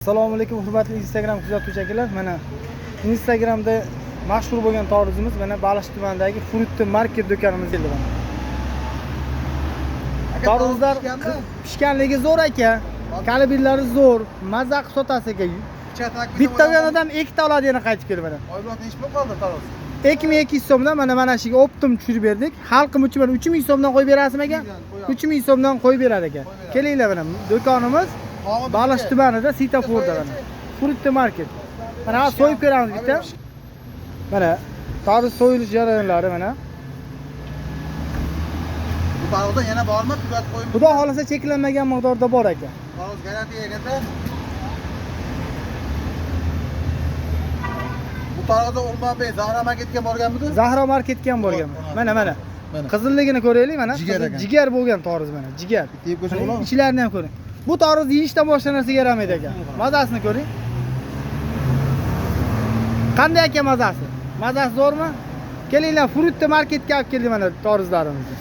Assalomu alaykum hurmatli Instagram kuzatuvchilar. Mana Instagramda mashhur bo'lgan torizimiz mana Baliq tumanidagi Fruity Market do'konimizga keldi. Torizlar pishganligi zo'r aka. Kalibrlari zo'r, mazza qilib sotasiz aka. Bittadan odam ikkita oladi yana qaytib kelib mana. Oybek nech pul qoldi toroz? 2200 so'mdan mana shuga optim tushirib berdik. Xalqim uchun 3000 so'mdan qo'yib berasizmi aka? 3000 so'mdan qo'yib berar aka. Kelinglar mana do'konimiz Baliq tumanida Sitaforda mana. Fruity Market. Mana so'yib ko'ramiz bitta. Mana toriz so'yilish jarayonlari mana. Bu baliqda yana bormi? Tugatib qo'yib. Xudo xolasa cheklanmagan miqdorda bor ekan. Toroz garantiya egada. Bu tarozda Ulmonbek Zahra marketga borganmidi? Zahra marketga ham borgan. Mana. Qizilligini ko'raylik mana. Jigar bo'lgan toriz mana, jigar. Yeb ko'rsa bo'ladimi? Ichlarini ham ko'ring. Bu toriz yeyishdan boshqa narsaga yaramaydi ekan. Mazasini ko'ring. Qanday ekan mazasi? Mazasi zo'rmi? Kelinglar Fruity Marketga olib keldik mana torizlarimizni.